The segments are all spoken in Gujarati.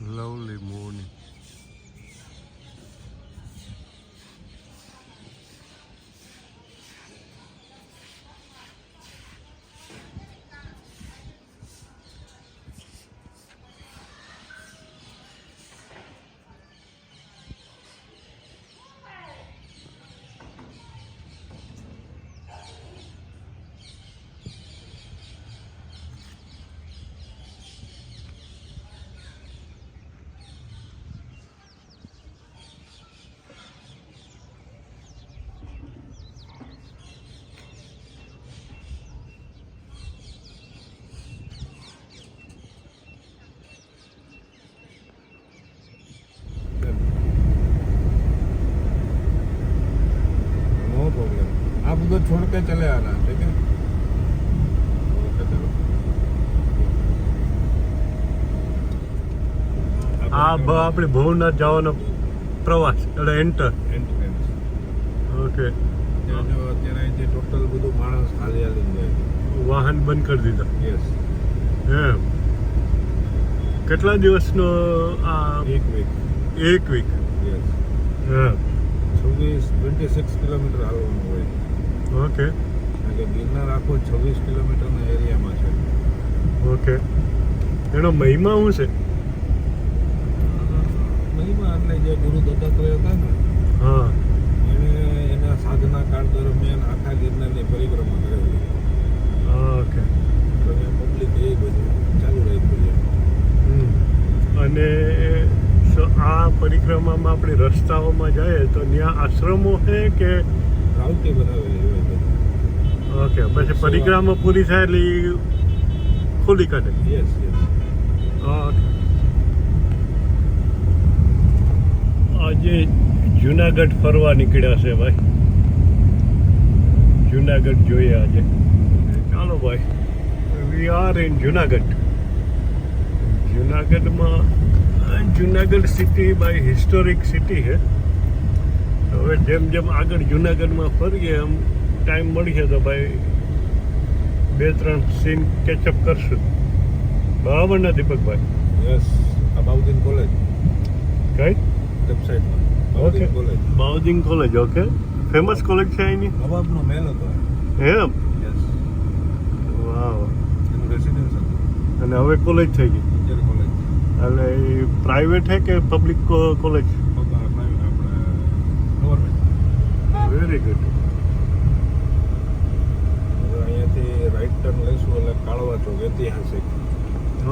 Lovely morning. आप उधर छोड़ के चले आना, ठीक है? આપણે ભવનાથ જવાનો પ્રવાસ એટલે એન્ટર. ઓકે. અત્યારે અહીંથી ટોટલ બધું માણસ હાલી જાય. વાહન બંધ કરી દીધા. યસ. એમ કેટલા દિવસનો આ? એક વીક. યસ. હા. 26 કિલોમીટર હાલવાનું હોય. ઓકે. કારણ કે ગિરનાર આખો 26 કિલોમીટરના એરિયામાં છે. ઓકે. એનો મહિમા શું છે? મહિમા એટલે જે ગુરુ દત્તાત્રેય હતા ને, હા, એને એના સાધના કાળ દરમિયાન આખા ગિરનારની પરિક્રમા કરેલી. ઓકે. તો એ પબ્લિક એ બધું ચાલુ રાખ્યું છે. અને આ પરિક્રમામાં આપણે રસ્તાઓમાં જાય તો ત્યાં આશ્રમો છે કે રાવટી બનાવેલી હોય છે? ઓકે. પછી પરિક્રમા પૂરી થાય એટલે ઈ ખોલી કાઢે. યસ. ઓકે. આજે જુનાગઢ ફરવા નીકળ્યા છે ભાઈ. જુનાગઢ જોઈએ આજે. ચાલો ભાઈ, we are in Junagadh. Junagadh city by historic city છે. હવે જેમ જેમ આગળ જુનાગઢમાં ફરીએ એમ ટાઈમ મળશે તો ભાઈ 2-3 સીન કેચઅપ કરશું. બરાબર ને દીપકભાઈ? યસ. બાઉદીન કોલેજ કઈ વેબસાઇટમાં. Okay. College Bahauddin college. Okay. Famous college છે અહીંની. નવાબનો મહેલ હતો. એમ? યસ. વાવ. એનું રેસિડેન્સ હતું. અને હવે કોલેજ થઈ ગઈ. અત્યારે કોલેજ એટલે એ પ્રાઇવેટ છે કે પબ્લિક કોલેજ? આપણે ગવર્મેન્ટ. Very good. હવે અહીંયાથી રાઈટ ટર્ન લઈશું એટલે કાળવા ચોક ઐતિહાસિક.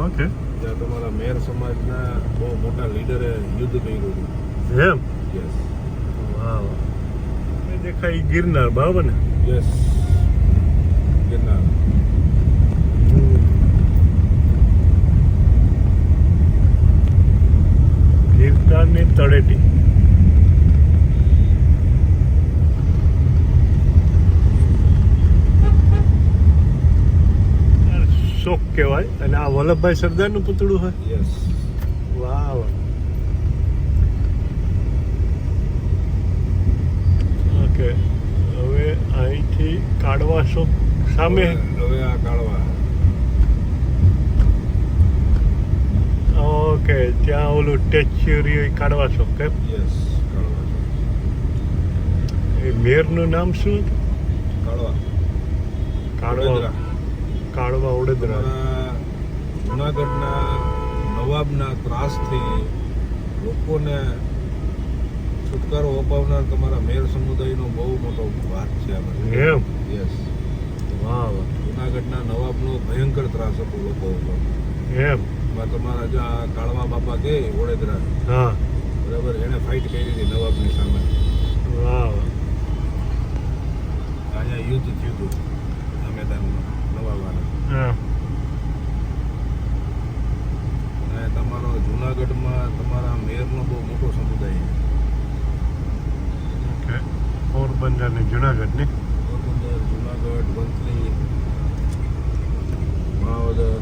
ઓકે. જ્યાં તમારા મેર સમાજના બહુ મોટા લીડરે યુદ્ધ કર્યું હતું. એમ? યસ. વાવ. એ દેખાય ગિરનાર. બરાબર ને? યસ. ગિરનાર. ગિરનારની તળેટી. શોક કહેવાય. અને આ વલ્લભભાઈ સરદારનું પૂતળું હોય. યસ. વાવ. ઓકે. હવે અહીંથી કાઢવા શોક સામે. હવે આ કાળવા. ઓકે. ત્યાં ઓલું ટેચ્યુરી કાઢવા શોક કેમ? યસ. કાળવા ચોક. એ મેયરનું નામ શું હતું? કાળવા. કાળવા. કાળવા વડોદરા. તમારા જુનાગઢના નવાબના ત્રાસથી લોકોને છુટકારો અપાવનાર તમારા મેર સમુદાયનો બહુ મોટો વાત છે આમાં. એમ? યસ. વાહ. જુનાગઢના નવાબનો ભયંકર ત્રાસ હતો લોકો ઉપર. એમ? એમાં તમારા જે આ કાળવા બાપા કે વડોદરા, હા. બરાબર, એને ફાઇટ કરી હતી નવાબની સામે. વાહ. અહીંયા યુદ્ધ થયું હતું આ મેદાનમાં નવાબવાળા. હા. અને તમારો જુનાગઢમાં તમારા મેરનો બહુ મોટો સમુદાય છે. ઓકે. પોરબંદર ને જુનાગઢ ને? પોરબંદર, જુનાગઢ, વંથલી, માવદર.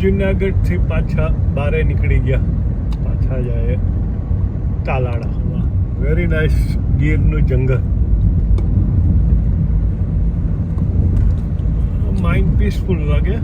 જુનાગઢથી પાછા બારે નીકળી ગયા, પાછા જાય તાલાળા. વેરી નાઇસ ગીરનું જંગલ. માઇન્ડ પીસફુલ લાગે.